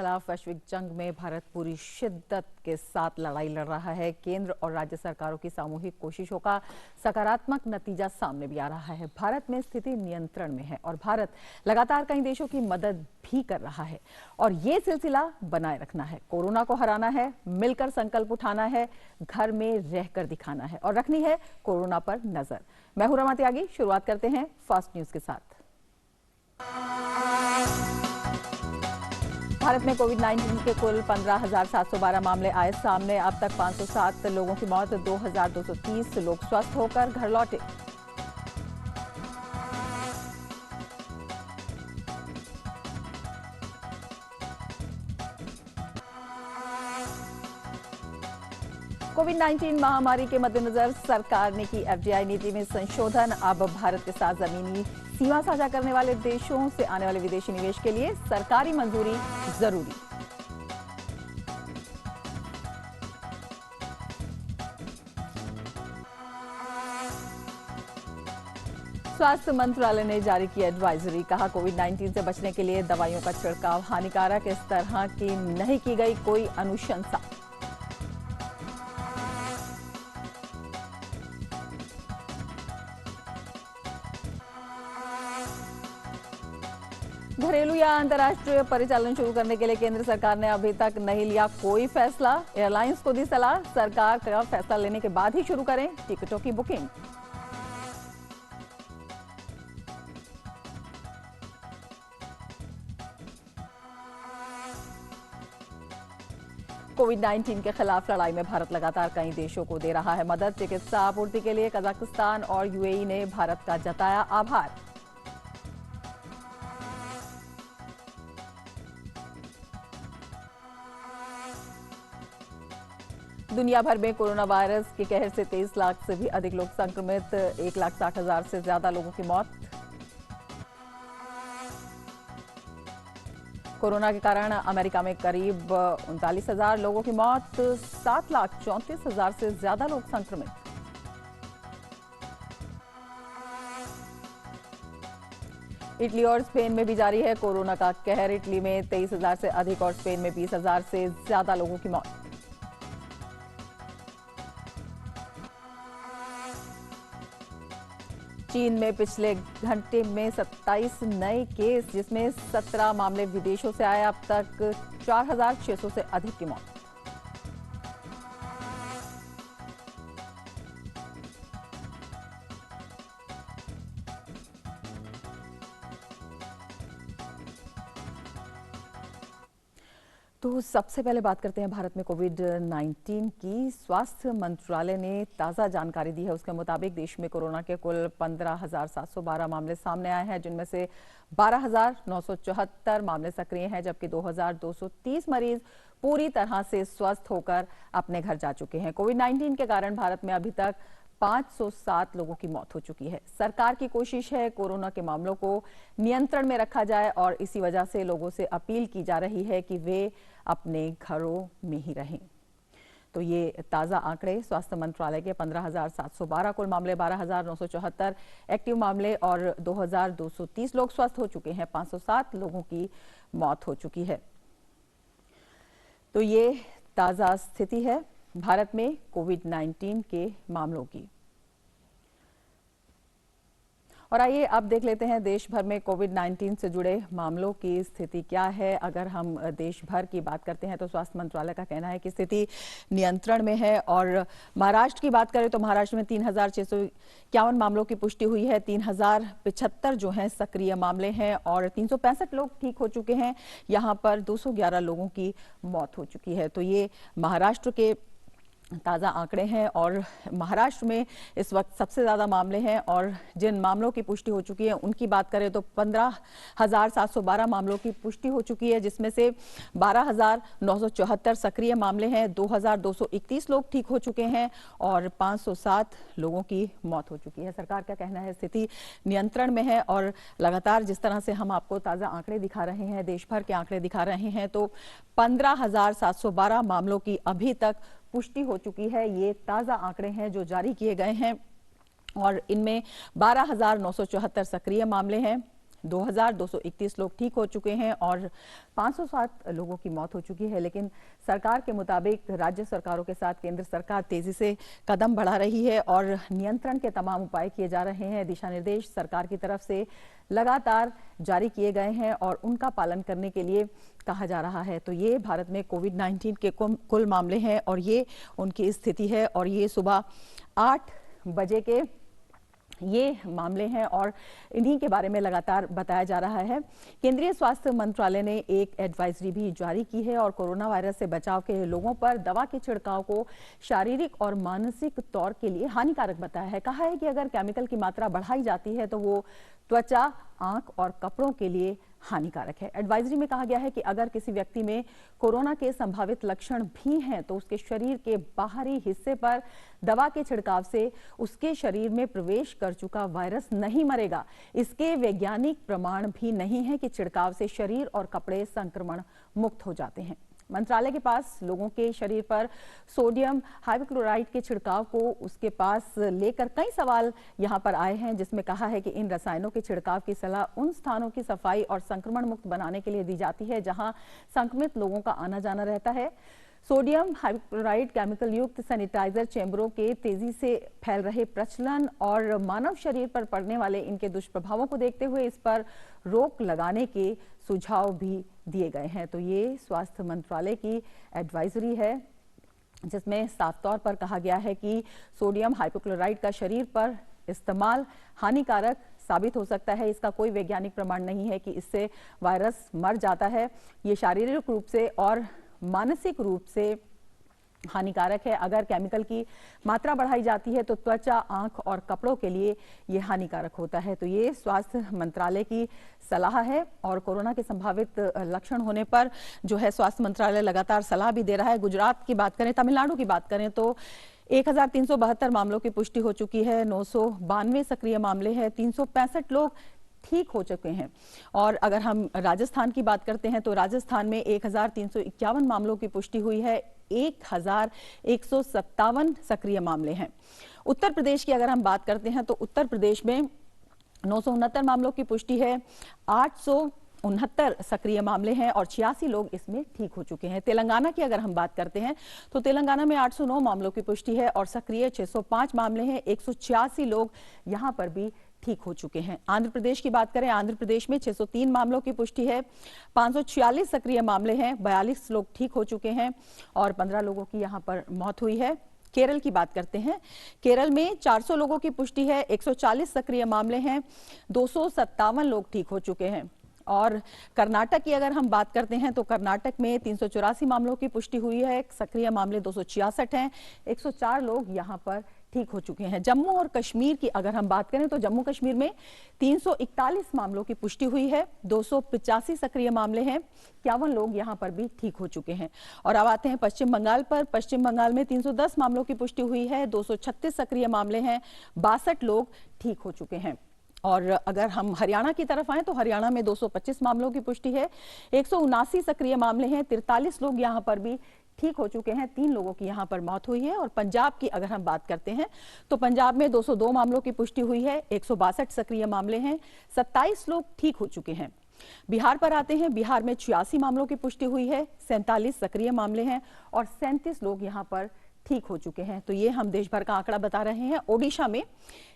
खिलाफ वैश्विक जंग में भारत पूरी शिद्दत के साथ लड़ाई लड़ रहा है। केंद्र और राज्य सरकारों की सामूहिक कोशिशों का सकारात्मक नतीजा सामने भी आ रहा है। भारत में स्थिति नियंत्रण में है और भारत लगातार कई देशों की मदद भी कर रहा है और ये सिलसिला बनाए रखना है। कोरोना को हराना है, मिलकर संकल्प उठाना है, घर में रहकर दिखाना है और रखनी है कोरोना पर नजर। मैं हूं रमा त्यागी। शुरुआत करते हैं फास्ट न्यूज के साथ। भारत में कोविड-19 के कुल 15,712 मामले आए सामने। अब तक 507 लोगों की मौत, 2,230 लोग स्वस्थ होकर घर लौटे। कोविड-19 महामारी के मद्देनजर सरकार ने की एफडीआई नीति में संशोधन। अब भारत के साथ जमीनी सीमा साझा करने वाले देशों से आने वाले विदेशी निवेश के लिए सरकारी मंजूरी जरूरी। स्वास्थ्य मंत्रालय ने जारी की एडवाइजरी। कहा, कोविड-19 से बचने के लिए दवाइयों का छिड़काव हानिकारक, इस तरह की नहीं की गई कोई अनुशंसा। घरेलू या अंतर्राष्ट्रीय परिचालन शुरू करने के लिए केंद्र सरकार ने अभी तक नहीं लिया कोई फैसला। एयरलाइंस को दी सलाह, सरकार का फैसला लेने के बाद ही शुरू करें टिकटों की बुकिंग। कोविड-19 के खिलाफ लड़ाई में भारत लगातार कई देशों को दे रहा है मदद। चिकित्सा आपूर्ति के लिए कजाकिस्तान और यूएई ने भारत का जताया आभार। दुनिया भर में कोरोना वायरस के कहर से 23 लाख से भी अधिक लोग संक्रमित, 1,60,000 से ज्यादा लोगों की मौत। कोरोना के कारण अमेरिका में करीब 39,000 लोगों की मौत, 7,34,000 से ज्यादा लोग संक्रमित। इटली और स्पेन में भी जारी है कोरोना का कहर। इटली में 23,000 से अधिक और स्पेन में 20,000 से ज्यादा लोगों की मौत। चीन में पिछले घंटे में 27 नए केस, जिसमें 17 मामले विदेशों से आए। अब तक 4,600 से अधिक की मौत। तो सबसे पहले बात करते हैं भारत में कोविड-19 की। स्वास्थ्य मंत्रालय ने ताज़ा जानकारी दी है। उसके मुताबिक देश में कोरोना के कुल 15,712 मामले सामने आए हैं, जिनमें से 12,974 मामले सक्रिय हैं, जबकि 2,230 मरीज पूरी तरह से स्वस्थ होकर अपने घर जा चुके हैं। कोविड-19 के कारण भारत में अभी तक 507 लोगों की मौत हो चुकी है। सरकार की कोशिश है कोरोना के मामलों को नियंत्रण में रखा जाए और इसी वजह से लोगों से अपील की जा रही है कि वे अपने घरों में ही रहें। तो ये ताज़ा आंकड़े स्वास्थ्य मंत्रालय के 15,712 कुल मामले, 12,974 एक्टिव मामले और 2,230 लोग स्वस्थ हो चुके हैं। 507 लोगों की मौत हो चुकी है। तो ये ताज़ा स्थिति है भारत में कोविड-19 के मामलों की। और आइए अब देख लेते हैं देश भर में कोविड-19 से जुड़े मामलों की स्थिति क्या है। अगर हम देश भर की बात करते हैं तो स्वास्थ्य मंत्रालय का कहना है कि स्थिति नियंत्रण में है। और महाराष्ट्र की बात करें तो महाराष्ट्र में 3,651 मामलों की पुष्टि हुई है। 3,075 जो हैं सक्रिय मामले हैं और 365 लोग ठीक हो चुके हैं। यहाँ पर 211 लोगों की मौत हो चुकी है। तो ये महाराष्ट्र के ताज़ा आंकड़े हैं और महाराष्ट्र में इस वक्त सबसे ज़्यादा मामले हैं। और जिन मामलों की पुष्टि हो चुकी है उनकी बात करें तो 15,712 मामलों की पुष्टि हो चुकी है, जिसमें से 12,974 सक्रिय मामले हैं, 2,231 लोग ठीक हो चुके हैं और 507 लोगों की मौत हो चुकी है। सरकार का कहना है स्थिति नियंत्रण में है और लगातार जिस तरह से हम आपको ताज़ा आंकड़े दिखा रहे हैं, देश भर के आंकड़े दिखा रहे हैं, तो 15,712 मामलों की अभी तक पुष्टि हो चुकी है। ये ताज़ा आंकड़े हैं जो जारी किए गए हैं और इनमें 12,974 सक्रिय मामले हैं, 2231 लोग ठीक हो चुके हैं और 507 लोगों की मौत हो चुकी है। लेकिन सरकार के मुताबिक राज्य सरकारों के साथ केंद्र सरकार तेजी से कदम बढ़ा रही है और नियंत्रण के तमाम उपाय किए जा रहे हैं। दिशा निर्देश सरकार की तरफ से लगातार जारी किए गए हैं और उनका पालन करने के लिए कहा जा रहा है। तो ये भारत में कोविड-19 के कुल मामले हैं और ये उनकी स्थिति है और ये सुबह 8 बजे के ये मामले हैं और इन्हीं के बारे में लगातार बताया जा रहा है। केंद्रीय स्वास्थ्य मंत्रालय ने एक एडवाइजरी भी जारी की है और कोरोना वायरस से बचाव के लिए लोगों पर दवा के छिड़काव को शारीरिक और मानसिक तौर के लिए हानिकारक बताया है। कहा है कि अगर केमिकल की मात्रा बढ़ाई जाती है तो वो त्वचा, आंख और कपड़ों के लिए हानिकारक है। एडवाइजरी में कहा गया है कि अगर किसी व्यक्ति में कोरोना के संभावित लक्षण भी हैं तो उसके शरीर के बाहरी हिस्से पर दवा के छिड़काव से उसके शरीर में प्रवेश कर चुका वायरस नहीं मरेगा। इसके वैज्ञानिक प्रमाण भी नहीं है कि छिड़काव से शरीर और कपड़े संक्रमण मुक्त हो जाते हैं। मंत्रालय के पास लोगों के शरीर पर सोडियम हाइपोक्लोराइट के छिड़काव को उसके पास लेकर कई सवाल यहां पर आए हैं, जिसमें कहा है कि इन रसायनों के छिड़काव की सलाह उन स्थानों की सफाई और संक्रमण मुक्त बनाने के लिए दी जाती है जहां संक्रमित लोगों का आना जाना रहता है। सोडियम हाइपोक्लोराइट केमिकल युक्त सैनिटाइजर चैम्बरों के तेजी से फैल रहे प्रचलन और मानव शरीर पर पड़ने वाले इनके दुष्प्रभावों को देखते हुए इस पर रोक लगाने के सुझाव भी दिए गए हैं। तो ये स्वास्थ्य मंत्रालय की एडवाइजरी है जिसमें साफ तौर पर कहा गया है कि सोडियम हाइपोक्लोराइट का शरीर पर इस्तेमाल हानिकारक साबित हो सकता है। इसका कोई वैज्ञानिक प्रमाण नहीं है कि इससे वायरस मर जाता है। ये शारीरिक रूप से और मानसिक रूप से हानिकारक है। अगर केमिकल की मात्रा बढ़ाई जाती है तो त्वचा, आंख और कपड़ों के लिए ये हानिकारक होता है। तो ये स्वास्थ्य मंत्रालय की सलाह है और कोरोना के संभावित लक्षण होने पर जो है स्वास्थ्य मंत्रालय लगातार सलाह भी दे रहा है। गुजरात की बात करें, तमिलनाडु की बात करें तो 1372 मामलों की पुष्टि हो चुकी है, 992 सक्रिय मामले हैं, 365 लोग ठीक हो चुके हैं। और अगर हम राजस्थान की बात करते हैं तो राजस्थान में 1351 मामलों की पुष्टि हुई है, 1157 सक्रिय मामले हैं। उत्तर प्रदेश की अगर हम बात करते हैं तो उत्तर प्रदेश में 969 मामलों की पुष्टि है, 869 सक्रिय मामले हैं और 86 लोग इसमें ठीक हो चुके हैं। तेलंगाना की अगर हम बात करते हैं तो तेलंगाना में 809 मामलों की पुष्टि है और सक्रिय 605 मामले हैं, 186 लोग यहां पर भी ठीक हो चुके हैं। आंध्र प्रदेश की बात करें, आंध्र प्रदेश में 603 मामलों की पुष्टि है, 546 सक्रिय मामले हैं, 42 लोग ठीक हो चुके हैं और 15 लोगों की यहां पर मौत हुई है। केरल की बात करते हैं, केरल में 400 लोगों की पुष्टि है, 140 सक्रिय मामले हैं, 257 लोग ठीक हो चुके हैं। और कर्नाटक की अगर हम बात करते हैं तो कर्नाटक में 384 मामलों की पुष्टि हुई है, सक्रिय मामले 266 हैं, 104 लोग यहां पर ठीक हो चुके हैं। जम्मू और कश्मीर की अगर हम बात करें तो जम्मू कश्मीर में 341 मामलों की पुष्टि हुई है, 285 सक्रिय मामले हैं, 51 लोग यहां पर भी ठीक हो चुके हैं। और अब आते हैं पश्चिम बंगाल पर। पश्चिम बंगाल में 310 मामलों की पुष्टि हुई है, 236 सक्रिय मामले हैं, 62 लोग ठीक हो चुके हैं। और अगर हम हरियाणा की तरफ आए तो हरियाणा में 225 मामलों की पुष्टि है, 179 सक्रिय मामले हैं, 43 लोग यहां पर भी ठीक हो चुके हैं, 3 लोगों की यहां पर मौत हुई है। और पंजाब की अगर हम बात करते हैं तो पंजाब में 202 मामलों की पुष्टि हुई है, 162 सक्रिय मामले हैं, 27 लोग ठीक हो चुके हैं। बिहार पर आते हैं, बिहार में 86 मामलों की पुष्टि हुई है, 47 सक्रिय मामले हैं और 37 लोग यहां पर ठीक हो चुके हैं। तो ये हम देश भर का आंकड़ा बता रहे हैं। ओडिशा में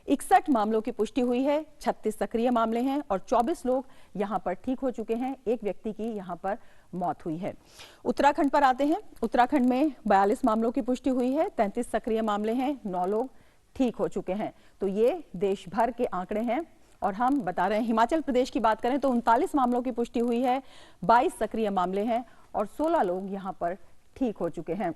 61 मामलों की पुष्टि हुई है, 36 सक्रिय मामले हैं और 24 लोग यहां पर ठीक हो चुके हैं, एक व्यक्ति की यहां पर मौत हुई है। उत्तराखंड पर आते हैं, उत्तराखंड में 42 मामलों की पुष्टि हुई है, 33 सक्रिय मामले हैं, 9 लोग ठीक हो चुके हैं। तो ये देश भर के आंकड़े हैं और हम बता रहे हैं। हिमाचल प्रदेश की बात करें तो 39 मामलों की पुष्टि हुई है, 22 सक्रिय मामले हैं और 16 लोग यहां पर ठीक हो चुके हैं।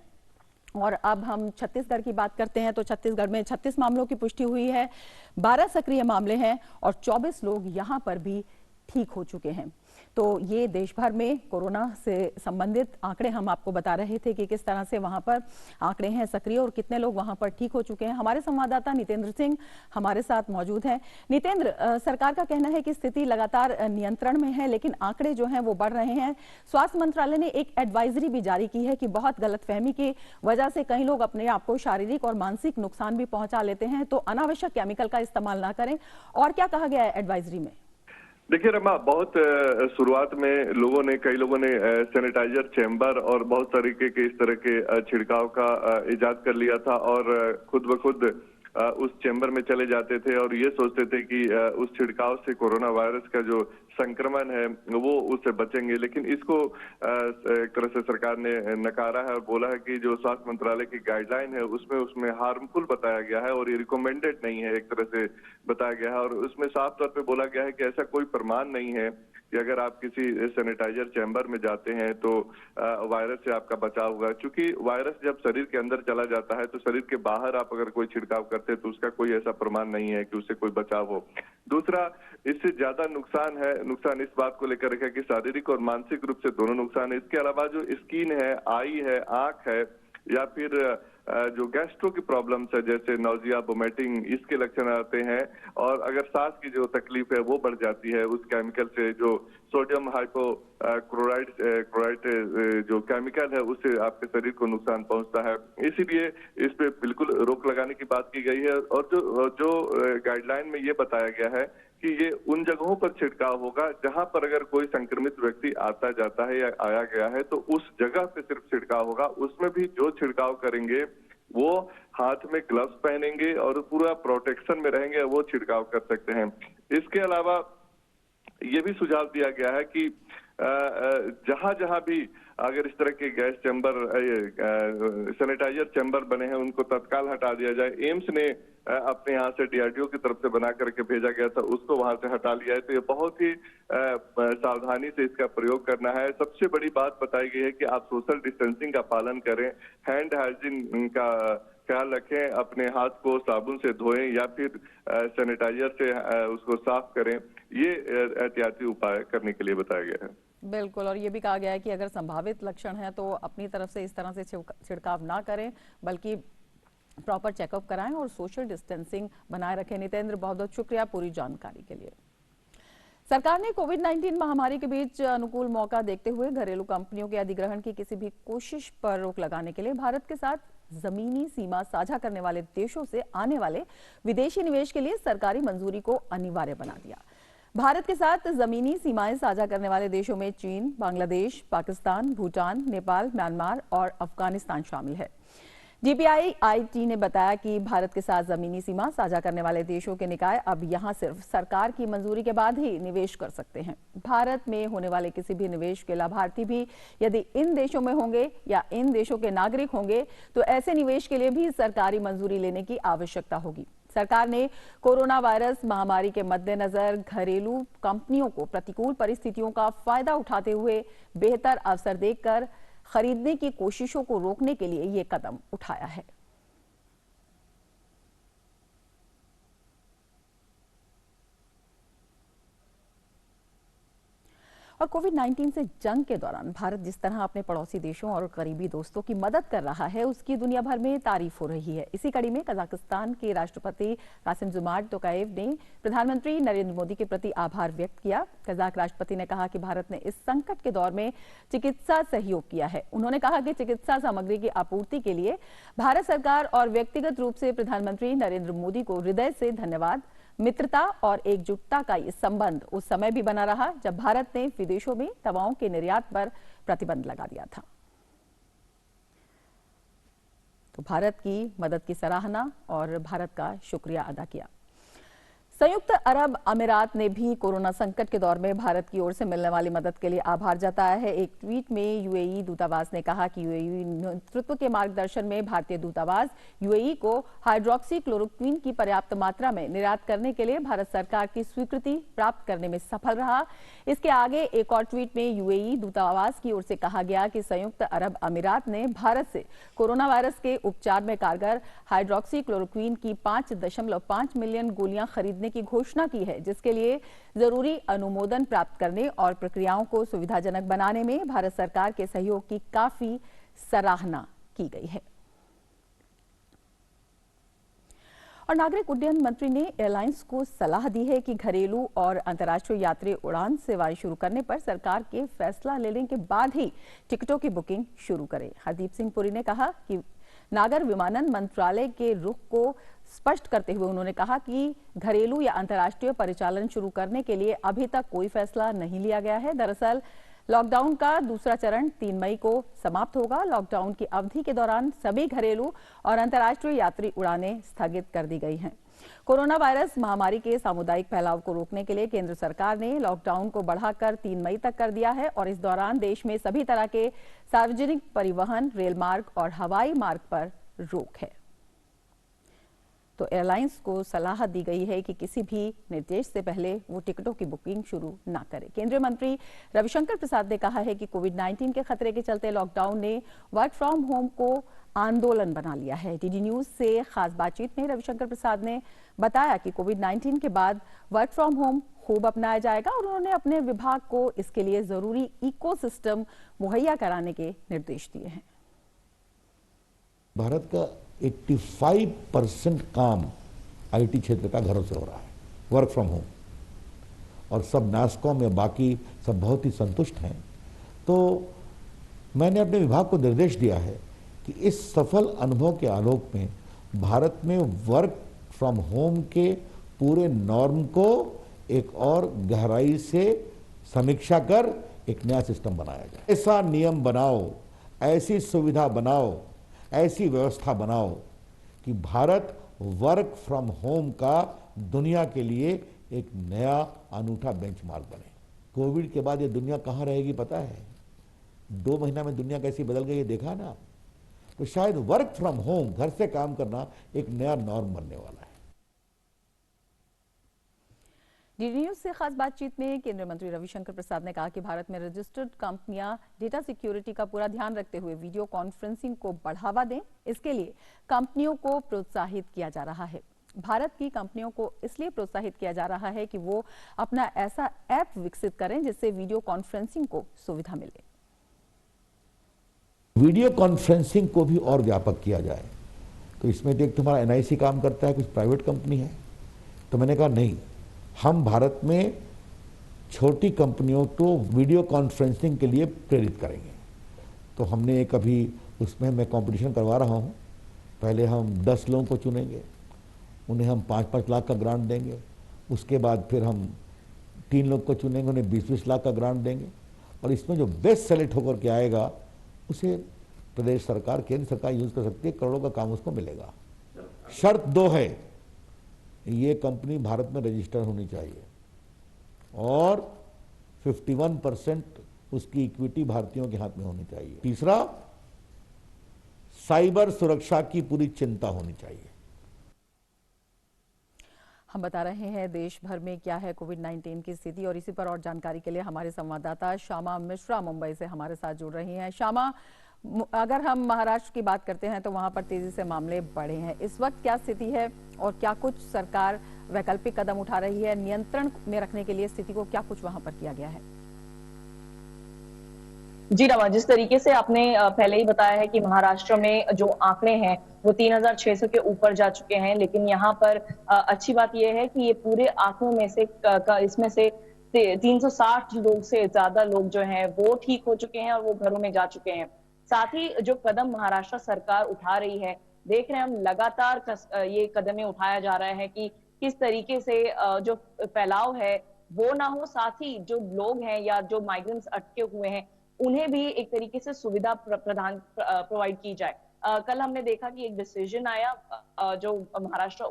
और अब हम छत्तीसगढ़ की बात करते हैं तो छत्तीसगढ़ में 36 मामलों की पुष्टि हुई है, 12 सक्रिय मामले हैं और 24 लोग यहां पर भी ठीक हो चुके हैं। तो ये देश भर में कोरोना से संबंधित आंकड़े हम आपको बता रहे थे कि किस तरह से वहां पर आंकड़े हैं सक्रिय और कितने लोग वहां पर ठीक हो चुके हैं। हमारे संवाददाता नितेंद्र सिंह हमारे साथ मौजूद हैं। नितेंद्र, सरकार का कहना है कि स्थिति लगातार नियंत्रण में है, लेकिन आंकड़े जो हैं वो बढ़ रहे हैं। स्वास्थ्य मंत्रालय ने एक एडवाइजरी भी जारी की है कि बहुत गलतफहमी की वजह से कई लोग अपने आप को शारीरिक और मानसिक नुकसान भी पहुंचा लेते हैं, तो अनावश्यक केमिकल का इस्तेमाल ना करें। और क्या कहा गया है एडवाइजरी में? देखिए रमा, बहुत शुरुआत में कई लोगों ने सैनिटाइजर चैम्बर और बहुत तरीके के इस तरह के छिड़काव का इजाद कर लिया था और खुद ब खुद उस चैम्बर में चले जाते थे और ये सोचते थे कि उस छिड़काव से कोरोना वायरस का जो संक्रमण है वो उससे बचेंगे। लेकिन इसको एक तरह से सरकार ने नकारा है और बोला है कि जो स्वास्थ्य मंत्रालय की गाइडलाइन है उसमें हार्मफुल बताया गया है और ये रिकमेंडेड नहीं है, एक तरह से बताया गया है। और उसमें साफ तौर पे बोला गया है कि ऐसा कोई प्रमाण नहीं है कि अगर आप किसी सैनिटाइजर चैम्बर में जाते हैं तो वायरस से आपका बचाव होगा। क्योंकि वायरस जब शरीर के अंदर चला जाता है तो शरीर के बाहर आप अगर कोई छिड़काव करते हैं तो उसका कोई ऐसा प्रमाण नहीं है कि उससे कोई बचाव हो। दूसरा, इससे ज्यादा नुकसान इस बात को लेकर है कि शारीरिक और मानसिक रूप से दोनों नुकसान है। इसके अलावा जो स्किन है, आई है, आंख है, या फिर जो गैस्ट्रो की प्रॉब्लम्स है जैसे नौजिया, वोमिटिंग, इसके लक्षण आते हैं। और अगर सांस की जो तकलीफ है वो बढ़ जाती है उस केमिकल से, जो सोडियम क्लोराइड जो केमिकल है उससे आपके शरीर को नुकसान पहुंचता है। इसीलिए इस पे बिल्कुल रोक लगाने की बात की गई है। और जो गाइडलाइन में ये बताया गया है कि ये उन जगहों पर छिड़काव होगा जहां पर अगर कोई संक्रमित व्यक्ति आता जाता है या आया गया है तो उस जगह पे सिर्फ छिड़काव होगा। उसमें भी जो छिड़काव करेंगे वो हाथ में ग्लव्स पहनेंगे और पूरा प्रोटेक्शन में रहेंगे, वो छिड़काव कर सकते हैं। इसके अलावा ये भी सुझाव दिया गया है कि जहां जहां भी अगर इस तरह के गैस चैम्बर, सैनिटाइजर चैम्बर बने हैं उनको तत्काल हटा दिया जाए। एम्स ने अपने यहाँ से डीआरडीओ की तरफ से बना करके भेजा गया था, उसको वहां से हटा लिया है। तो ये बहुत ही सावधानी से इसका प्रयोग करना है। सबसे बड़ी बात बताई गई है कि आप सोशल डिस्टेंसिंग का पालन करें, हैंड हाइजीन का ख्याल रखें, अपने हाथ को साबुन से धोएं या फिर सैनिटाइजर से उसको साफ करें। ये एहतियाती उपाय करने के लिए बताया गया है। बिल्कुल, और ये भी कहा गया है कि अगर संभावित लक्षण है तो अपनी तरफ से इस तरह से छिड़काव ना करें, बल्कि प्रॉपर चेकअप कराएं और सोशल डिस्टेंसिंग बनाए रखें। नितेंद्र, बहुत बहुत शुक्रिया पूरी जानकारी के लिए। सरकार ने कोविड-19 महामारी के बीच अनुकूल मौका देखते हुए घरेलू कंपनियों के अधिग्रहण की किसी भी कोशिश पर रोक लगाने के लिए भारत के साथ जमीनी सीमा साझा करने वाले देशों से आने वाले विदेशी निवेश के लिए सरकारी मंजूरी को अनिवार्य बना दिया। भारत के साथ जमीनी सीमाएं साझा करने वाले देशों में चीन, बांग्लादेश, पाकिस्तान, भूटान, नेपाल, म्यांमार और अफगानिस्तान शामिल है। GPIIT ने बताया कि भारत के साथ जमीनी सीमा साझा करने वाले देशों के निकाय अब यहां सिर्फ सरकार की मंजूरी के बाद ही निवेश कर सकते हैं। भारत में होने वाले किसी भी निवेश के लाभार्थी भी यदि इन देशों में होंगे या इन देशों के नागरिक होंगे तो ऐसे निवेश के लिए भी सरकारी मंजूरी लेने की आवश्यकता होगी। सरकार ने कोरोना वायरस महामारी के मद्देनजर घरेलू कंपनियों को प्रतिकूल परिस्थितियों का फायदा उठाते हुए बेहतर अवसर देखकर खरीदने की कोशिशों को रोकने के लिए ये कदम उठाया है। और कोविड-19 से जंग के दौरान भारत जिस तरह अपने पड़ोसी देशों और करीबी दोस्तों की मदद कर रहा है उसकी दुनिया भर में तारीफ हो रही है। इसी कड़ी में कजाकिस्तान के राष्ट्रपति कासिम-जोमार्ट तोकायेव ने प्रधानमंत्री नरेंद्र मोदी के प्रति आभार व्यक्त किया। कजाक राष्ट्रपति ने कहा कि भारत ने इस संकट के दौर में चिकित्सा सहयोग किया है। उन्होंने कहा कि चिकित्सा सामग्री की आपूर्ति के लिए भारत सरकार और व्यक्तिगत रूप से प्रधानमंत्री नरेंद्र मोदी को हृदय से धन्यवाद। मित्रता और एकजुटता का ये संबंध उस समय भी बना रहा जब भारत ने विदेशों में दवाओं के निर्यात पर प्रतिबंध लगा दिया था। तो भारत की मदद की सराहना और भारत का शुक्रिया अदा किया। संयुक्त अरब अमीरात ने भी कोरोना संकट के दौर में भारत की ओर से मिलने वाली मदद के लिए आभार जताया है। एक ट्वीट में यूएई दूतावास ने कहा कि यूएई नेतृत्व के मार्गदर्शन में भारतीय दूतावास यूएई को हाइड्रोक्सी क्लोरोक्विन की पर्याप्त मात्रा में निर्यात करने के लिए भारत सरकार की स्वीकृति प्राप्त करने में सफल रहा। इसके आगे एक और ट्वीट में यूएई दूतावास की ओर से कहा गया कि संयुक्त अरब अमीरात ने भारत से कोरोना वायरस के उपचार में कारगर हाइड्रोक्सी क्लोरोक्विन की 5.5 मिलियन गोलियां खरीदने की घोषणा की है, जिसके लिए जरूरी अनुमोदन प्राप्त करने और प्रक्रियाओं को सुविधाजनक बनाने में भारत सरकार के सहयोग की काफी सराहना की गई है। और नागरिक उड्डयन मंत्री ने एयरलाइंस को सलाह दी है कि घरेलू और अंतर्राष्ट्रीय यात्री उड़ान सेवाएं शुरू करने पर सरकार के फैसला लेने के बाद ही टिकटों की बुकिंग शुरू करें। हरदीप सिंह पुरी ने कहा कि नागर विमानन मंत्रालय के रुख को स्पष्ट करते हुए उन्होंने कहा कि घरेलू या अंतर्राष्ट्रीय परिचालन शुरू करने के लिए अभी तक कोई फैसला नहीं लिया गया है। दरअसल लॉकडाउन का दूसरा चरण 3 मई को समाप्त होगा। लॉकडाउन की अवधि के दौरान सभी घरेलू और अंतर्राष्ट्रीय यात्री उड़ानें स्थगित कर दी गई हैं। कोरोना वायरस महामारी के सामुदायिक फैलाव को रोकने के लिए केंद्र सरकार ने लॉकडाउन को बढ़ाकर 3 मई तक कर दिया है और इस दौरान देश में सभी तरह के सार्वजनिक परिवहन, रेल मार्ग और हवाई मार्ग पर रोक है। तो एयरलाइंस को सलाह दी गई है कि किसी भी निर्देश से पहले वो टिकटों की बुकिंग शुरू ना करें। केंद्रीय मंत्री रविशंकर प्रसाद ने कहा है कि कोविड-19 के खतरे के चलते लॉकडाउन ने वर्क फ्रॉम होम को आंदोलन बना लिया है। डीडी न्यूज से खास बातचीत में रविशंकर प्रसाद ने बताया कि कोविड-19 के बाद वर्क फ्रॉम होम खूब अपनाया जाएगा और उन्होंने अपने विभाग को इसके लिए जरूरी इकोसिस्टम मुहैया कराने के निर्देश दिए हैं। भारत का 85% काम आईटी क्षेत्र का घरों से हो रहा है, वर्क फ्रॉम होम, और सब नास्कॉम या बाकी सब बहुत ही संतुष्ट हैं। तो मैंने अपने विभाग को निर्देश दिया है कि इस सफल अनुभव के आलोक में भारत में वर्क फ्रॉम होम के पूरे नॉर्म को एक और गहराई से समीक्षा कर एक नया सिस्टम बनाया जाए। ऐसा नियम बनाओ, ऐसी सुविधा बनाओ, ऐसी व्यवस्था बनाओ कि भारत वर्क फ्रॉम होम का दुनिया के लिए एक नया अनूठा बेंचमार्क बने। कोविड के बाद ये दुनिया कहां रहेगी पता है? 2 महीना में दुनिया कैसी बदल गई है देखा ना। तो शायद वर्क फ्रॉम होम, घर से काम करना, एक नया नॉर्म बनने वाला है। डीडी न्यूज से खास बातचीत में केंद्रीय मंत्री रविशंकर प्रसाद ने कहा कि भारत में रजिस्टर्ड कंपनियां डेटा सिक्योरिटी का पूरा ध्यान रखते हुए वीडियो कॉन्फ्रेंसिंग को बढ़ावा दें। इसके लिए कंपनियों को प्रोत्साहित किया जा रहा है। भारत की कंपनियों को इसलिए प्रोत्साहित किया जा रहा है कि वो अपना ऐसा ऐप विकसित करें जिससे वीडियो कॉन्फ्रेंसिंग को सुविधा मिले। वीडियो कॉन्फ्रेंसिंग को भी और व्यापक किया जाए। तो इसमें देख तुम्हारा एनआईसी काम करता है, कुछ प्राइवेट कंपनी है। तो मैंने कहा नहीं, हम भारत में छोटी कंपनियों को वीडियो कॉन्फ्रेंसिंग के लिए प्रेरित करेंगे। तो हमने एक अभी उसमें मैं कंपटीशन करवा रहा हूं। पहले हम 10 लोगों को चुनेंगे, उन्हें हम 5-5 लाख का ग्रांट देंगे। उसके बाद फिर हम 3 लोग को चुनेंगे, उन्हें 20-20 लाख का ग्रांट देंगे। और इसमें जो बेस्ट सेलेक्ट होकर के आएगा उसे प्रदेश सरकार, केंद्र सरकार यूज कर सकती है, करोड़ों का काम उसको मिलेगा। शर्त 2 है, ये कंपनी भारत में रजिस्टर होनी चाहिए और 51% उसकी इक्विटी भारतीयों के हाथ में होनी चाहिए। तीसरा, साइबर सुरक्षा की पूरी चिंता होनी चाहिए। हम बता रहे हैं देश भर में क्या है कोविड-19 की स्थिति, और इसी पर और जानकारी के लिए हमारे संवाददाता श्यामा मिश्रा मुंबई से हमारे साथ जुड़ रही हैं। श्यामा, अगर हम महाराष्ट्र की बात करते हैं तो वहां पर तेजी से मामले बढ़े हैं। इस वक्त क्या स्थिति है और क्या कुछ सरकार वैकल्पिक कदम उठा रही है नियंत्रण में रखने के लिए स्थिति को? क्या कुछ वहां पर किया गया है? जी रमा, जिस तरीके से आपने पहले ही बताया है कि महाराष्ट्र में जो आंकड़े हैं वो 3600 के ऊपर जा चुके हैं, लेकिन यहाँ पर अच्छी बात यह है कि ये पूरे आंकड़ों में से इसमें से 360 लोग से ज्यादा लोग जो हैं वो ठीक हो चुके हैं और वो घरों में जा चुके हैं। साथ ही जो कदम महाराष्ट्र सरकार उठा रही है, देख रहे हैं हम लगातार ये कदमें उठाया जा रहा है कि किस तरीके से जो फैलाव है वो ना हो, साथ ही जो लोग हैं या जो माइग्रेंट्स अटके हुए हैं उन्हें भी एक तरीके से सुविधा प्रोवाइड की जाए। कल हमने देखा कि एक डिसीजन आया जो महाराष्ट्र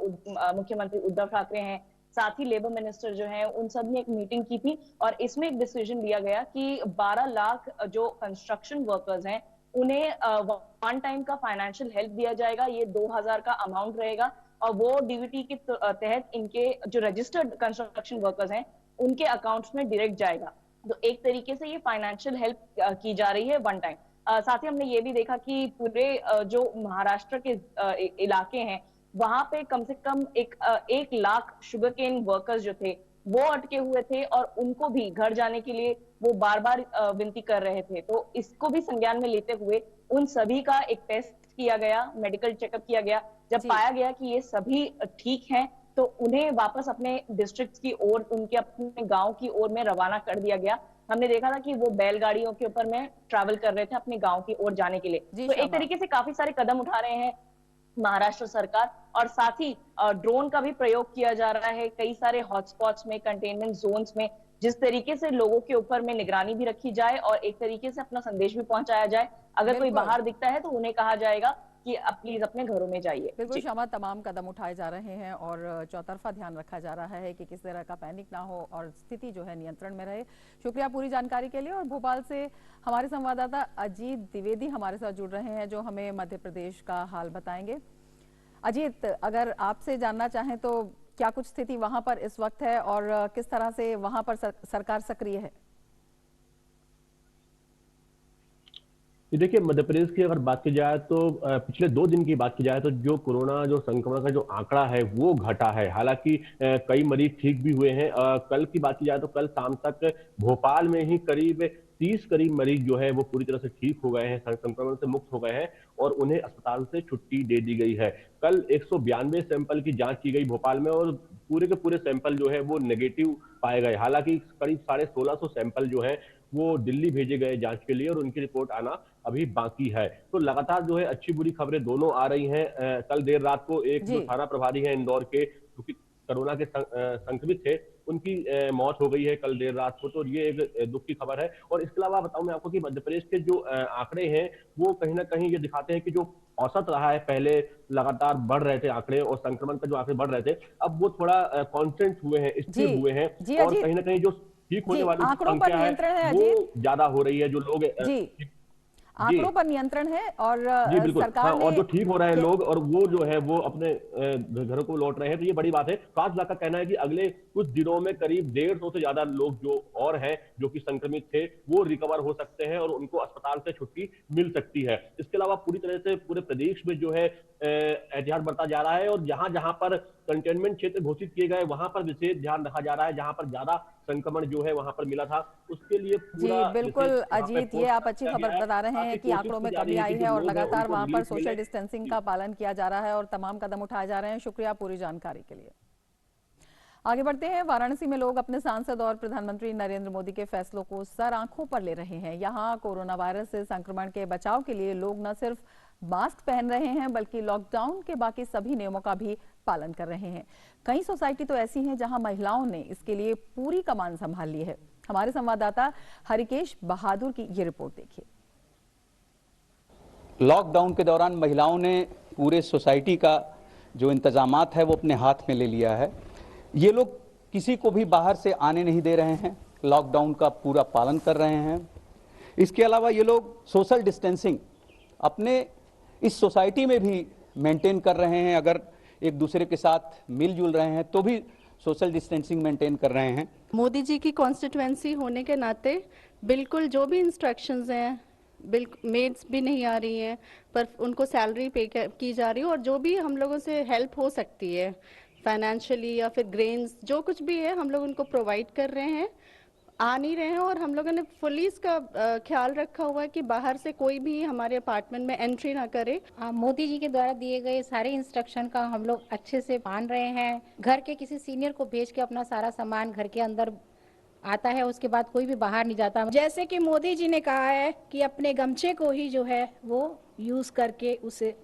मुख्यमंत्री उद्धव ठाकरे हैं, साथ ही लेबर मिनिस्टर जो हैं, उन सब ने एक मीटिंग की थी और इसमें एक डिसीजन लिया गया कि 12 लाख जो कंस्ट्रक्शन वर्कर्स हैं उन्हें वन टाइम का फाइनेंशियल हेल्प दिया जाएगा। ये 2000 का अमाउंट रहेगा और वो डीबीटी के तहत इनके जो रजिस्टर्ड कंस्ट्रक्शन वर्कर्स हैं उनके अकाउंट्स में डायरेक्ट जाएगा। तो एक तरीके से ये फाइनेंशियल हेल्प की जा रही है वन टाइम। साथ ही हमने ये भी देखा कि पूरे जो महाराष्ट्र के इलाके हैं वहां पे कम से कम 1 लाख शुगर केन वर्कर्स जो थे वो अटके हुए थे और उनको भी घर जाने के लिए वो बार बार विनती कर रहे थे। तो इसको भी संज्ञान में लेते हुए उन सभी का एक टेस्ट किया गया, मेडिकल चेकअप किया गया। जब पाया गया कि ये सभी ठीक हैं तो उन्हें वापस अपने डिस्ट्रिक्ट की ओर, उनके अपने गांव की ओर में रवाना कर दिया गया। हमने देखा था कि वो बैलगाड़ियों के ऊपर में ट्रैवल कर रहे थे अपने गांव की ओर जाने के लिए। तो एक तरीके से काफी सारे कदम उठा रहे हैं महाराष्ट्र सरकार, और साथ ही ड्रोन का भी प्रयोग किया जा रहा है कई सारे हॉटस्पॉट्स में, कंटेनमेंट जोन्स में, जिस तरीके से लोगों के ऊपर में निगरानी भी रखी जाए और एक तरीके से अपना संदेश भी पहुंचाया जाए। अगर कोई बाहर दिखता है तो उन्हें कहा जाएगा कि अब प्लीज अपने घरों में जाइए। बिल्कुल क्षमा, तमाम कदम उठाए जा रहे हैं और चौतरफा ध्यान रखा जा रहा है कि किस तरह का पैनिक ना हो और स्थिति जो है नियंत्रण में रहे। शुक्रिया पूरी जानकारी के लिए। और भोपाल से हमारे संवाददाता अजीत द्विवेदी हमारे साथ जुड़ रहे हैं जो हमें मध्य प्रदेश का हाल बताएंगे। अजीत, अगर आपसे जानना चाहें तो क्या कुछ स्थिति वहां पर इस वक्त है और किस तरह से वहां पर सरकार सक्रिय है? देखिए, मध्य प्रदेश की अगर बात की जाए तो पिछले 2 दिन की बात की जाए तो जो कोरोना जो संक्रमण का जो आंकड़ा है वो घटा है। हालांकि कई मरीज ठीक भी हुए हैं। कल की बात की जाए तो कल शाम तक भोपाल में ही करीब 30 करीब मरीज जो है वो पूरी तरह से ठीक हो गए हैं, संक्रमण से मुक्त हो गए हैं और उन्हें अस्पताल से छुट्टी दे दी गई है। कल 192 सैंपल की जांच की गई भोपाल में और पूरे के पूरे सैंपल जो है वो नेगेटिव पाए गए। हालांकि करीब 1650 सैंपल जो है वो दिल्ली भेजे गए जांच के लिए और उनकी रिपोर्ट आना अभी बाकी है। तो लगातार जो है अच्छी बुरी खबरें दोनों आ रही हैं। कल देर रात को एक जो थाना प्रभारी है इंदौर के, क्योंकि कोरोना के संक्रमित थे, उनकी मौत हो गई है कल देर रात को। तो ये एक दुख की खबर है। और इसके अलावा बताऊं मैं आपको कि मध्य प्रदेश के जो आंकड़े हैं वो कहीं ना कहीं ये दिखाते हैं कि जो औसत रहा है, पहले लगातार बढ़ रहे थे आंकड़े और संक्रमण का जो आंकड़े बढ़ रहे थे, अब वो थोड़ा कांस्टेंट हुए हैं, स्थिर हुए हैं और कहीं ना कहीं जो ठीक होने वाली संख्या है वो ज्यादा हो रही है। जो लोग आंकड़ों पर नियंत्रण है और सरकार ने और जो ठीक हो रहे हैं लोग और वो जो है वो अपने घरों को लौट रहे हैं, तो ये बड़ी बात है। स्वास्थ्य विभाग का कहना है कि अगले कुछ दिनों में करीब 150 से ज्यादा लोग जो और हैं जो कि संक्रमित थे वो रिकवर हो सकते हैं और उनको अस्पताल से छुट्टी मिल सकती है। इसके अलावा पूरी तरह से पूरे प्रदेश में जो है एहतियात बरता जा रहा है और जहां जहां पर कंटेनमेंट क्षेत्र घोषित किए गए वहां पर विशेष ध्यान रखा जा रहा है। जहां पर ज्यादा संक्रमण जो है वहां पर मिला था उसके लिए पूरा बिल्कुल अजीत, ये आप अच्छी खबर बता रहे हैं कि आंकड़ों में कमी आई है और लगातार वहां पर सोशल डिस्टेंसिंग का पालन किया जा रहा है और तमाम कदम उठाए जा रहे हैं। शुक्रिया पूरी जानकारी के लिए। आगे बढ़ते हैं। वाराणसी में लोग अपने सांसद और प्रधानमंत्री नरेंद्र मोदी के फैसलों को सर आंखों पर ले रहे हैं। यहाँ कोरोना वायरस से संक्रमण के बचाव के लिए लोग न सिर्फ मास्क पहन रहे हैं बल्कि लॉकडाउन के बाकी सभी नियमों का भी पालन कर रहे हैं। कई सोसाइटी तो ऐसी हैं जहां महिलाओं ने इसके लिए पूरी कमान संभाल ली है। हमारे संवाददाता हरिकेश बहादुर की ये रिपोर्ट देखिए। लॉकडाउन के दौरान महिलाओं ने पूरे सोसाइटी का जो इंतजामात है वो अपने हाथ में ले लिया है। ये लोग किसी को भी बाहर से आने नहीं दे रहे हैं, लॉकडाउन का पूरा पालन कर रहे हैं। इसके अलावा ये लोग सोशल डिस्टेंसिंग अपने इस सोसाइटी में भी मेंटेन कर रहे हैं। अगर एक दूसरे के साथ मिलजुल रहे हैं तो भी सोशल डिस्टेंसिंग मेंटेन कर रहे हैं। मोदी जी की कॉन्स्टिट्यूएंसी होने के नाते बिल्कुल जो भी इंस्ट्रक्शंस हैं, बिल्कुल मेड्स भी नहीं आ रही हैं पर उनको सैलरी पे की जा रही है और जो भी हम लोगों से हेल्प हो सकती है फाइनेंशियली या फिर ग्रेन्स जो कुछ भी है हम लोग उनको प्रोवाइड कर रहे हैं। आ नहीं रहे हैं और हम लोगों ने फुली इसका ख्याल रखा हुआ है कि बाहर से कोई भी हमारे अपार्टमेंट में एंट्री ना करे। मोदी जी के द्वारा दिए गए सारे इंस्ट्रक्शन का हम लोग अच्छे से मान रहे हैं। घर के किसी सीनियर को भेज के अपना सारा सामान घर के अंदर आता है, उसके बाद कोई भी बाहर नहीं जाता। जैसे कि मोदी जी ने कहा है कि अपने गमछे को ही जो है वो यूज करके उसे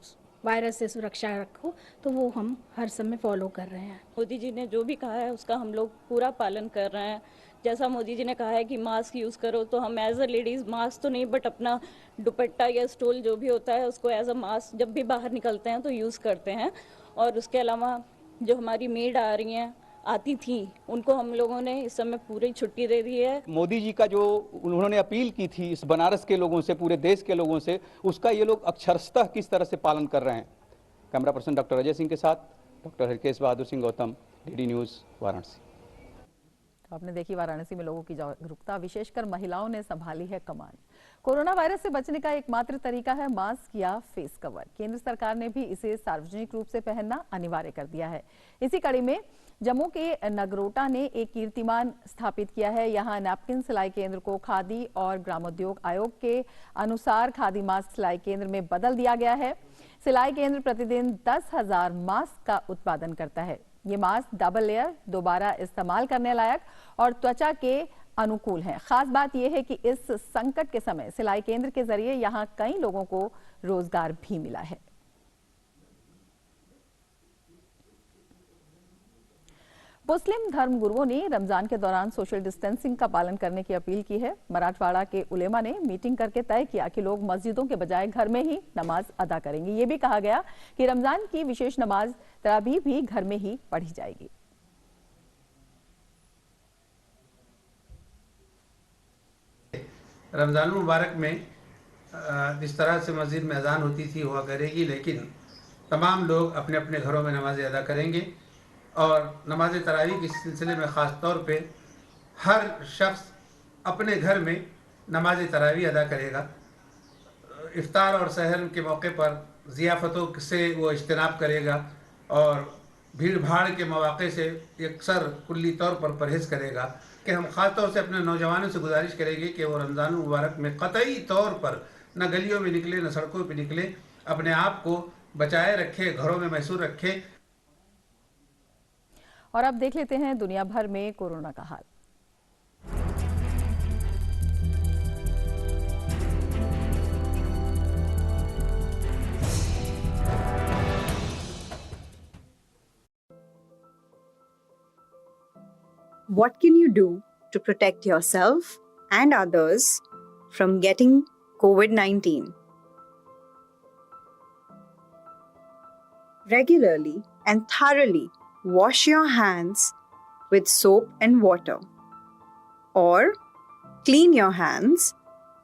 वायरस से सुरक्षा रखो, तो वो हम हर समय फॉलो कर रहे हैं। मोदी जी ने जो भी कहा है उसका हम लोग पूरा पालन कर रहे हैं। जैसा मोदी जी ने कहा है कि मास्क यूज़ करो, तो हम एज अ लेडीज़ मास्क तो नहीं बट अपना दुपट्टा या स्टोल जो भी होता है उसको एज अ मास्क जब भी बाहर निकलते हैं तो यूज़ करते हैं। और उसके अलावा जो हमारी मेड आ रही हैं आती थी उनको हम लोगों ने इस समय पूरी छुट्टी दे दी है। मोदी जी का जो उन्होंने अपील की थी इस बनारस के लोगों से, पूरे देश के लोगों से, उसका ये लोग अक्षरशः किस तरह से पालन कर रहे हैं। Camera person doctor Ajay Singh के साथ doctor Harkesh Bahadur Singh Gautam, DD news, Varanasi. आपने देखी वाराणसी में लोगों की जागरूकता, विशेषकर महिलाओं ने संभाली है कमान। कोरोना वायरस से बचने का एकमात्र तरीका है मास्क या फेस कवर। केंद्र सरकार ने भी इसे सार्वजनिक रूप से पहनना अनिवार्य कर दिया है। इसी कड़ी में जम्मू के नगरोटा ने एक कीर्तिमान स्थापित किया है। यहाँ नैपकिन सिलाई केंद्र को खादी और ग्रामोद्योग आयोग के अनुसार खादी मास्क सिलाई केंद्र में बदल दिया गया है। सिलाई केंद्र प्रतिदिन 10,000 मास्क का उत्पादन करता है। ये मास्क डबल लेयर, दोबारा इस्तेमाल करने लायक और त्वचा के अनुकूल हैं। खास बात यह है कि इस संकट के समय सिलाई केंद्र के जरिए यहां कई लोगों को रोजगार भी मिला है। मुस्लिम धर्मगुरुओं ने रमजान के दौरान सोशल डिस्टेंसिंग का पालन करने की अपील की है। मराठवाड़ा के उलेमा ने मीटिंग करके तय किया कि लोग मस्जिदों के बजाय घर में ही नमाज अदा करेंगे। ये भी कहा गया कि रमजान की विशेष नमाज तरावीह भी घर में ही पढ़ी जाएगी। रमजान मुबारक में जिस तरह से मस्जिद में अजान होती थी हुआ करेगी, लेकिन तमाम लोग अपने अपने घरों में नमाज़ें अदा करेंगे और नमाज तरावीह के सिलसिले में ख़ास तौर पे हर शख्स अपने घर में नमाज तरावीह अदा करेगा। इफ्तार और सहर के मौके पर ज़ियाफ़तों से वो इज्तनाब करेगा और भीड़ भाड़ के मौक़े से अक्सर कुल्ली तौर पर परहेज़ करेगा। कि हम ख़ास तौर से अपने नौजवानों से गुजारिश करेंगे कि वो रमज़ान मुबारक में क़तई तौर पर न गलियों में निकले न सड़कों पर निकले, अपने आप को बचाए रखें, घरों में महसूर रखें। और अब देख लेते हैं दुनिया भर में कोरोना का हाल। What can you do to protect yourself and others from getting COVID-19? Regularly and thoroughly wash your hands with soap and water, or clean your hands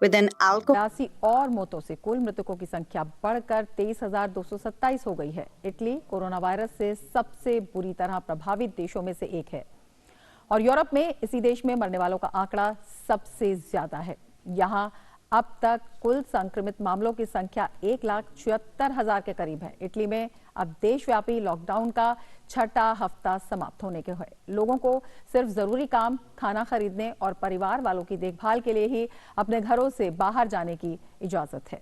with an alcohol. और मौतों से कुल मृतकों की संख्या बढ़कर 23,227 हो गई है। इटली कोरोना वायरस से सबसे बुरी तरह प्रभावित देशों में से एक है और यूरोप में इसी देश में मरने वालों का आंकड़ा सबसे ज्यादा है। यहाँ अब तक कुल संक्रमित मामलों की संख्या 1,76,000 के करीब है। इटली में अब देशव्यापी लॉकडाउन का छठा हफ्ता समाप्त होने के है। लोगों को सिर्फ जरूरी काम, खाना खरीदने और परिवार वालों की देखभाल के लिए ही अपने घरों से बाहर जाने की इजाजत है।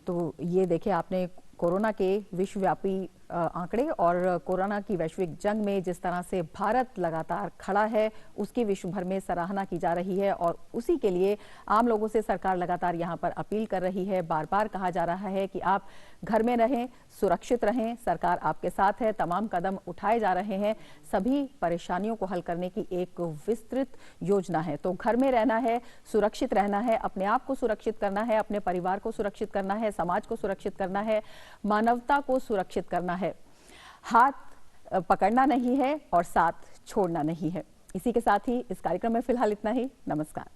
तो ये देखिए आपने कोरोना के विश्वव्यापी आंकड़े और कोरोना की वैश्विक जंग में जिस तरह से भारत लगातार खड़ा है उसकी विश्व भर में सराहना की जा रही है और उसी के लिए आम लोगों से सरकार लगातार यहां पर अपील कर रही है। बार बार कहा जा रहा है कि आप घर में रहें, सुरक्षित रहें, सरकार आपके साथ है, तमाम कदम उठाए जा रहे हैं। सभी परेशानियों को हल करने की एक विस्तृत योजना है। तो घर में रहना है, सुरक्षित रहना है, अपने आप को सुरक्षित करना है, अपने परिवार को सुरक्षित करना है, समाज को सुरक्षित करना है, मानवता को सुरक्षित करना है। हाथ पकड़ना नहीं है और साथ छोड़ना नहीं है। इसी के साथ ही इस कार्यक्रम में फिलहाल इतना ही। नमस्कार।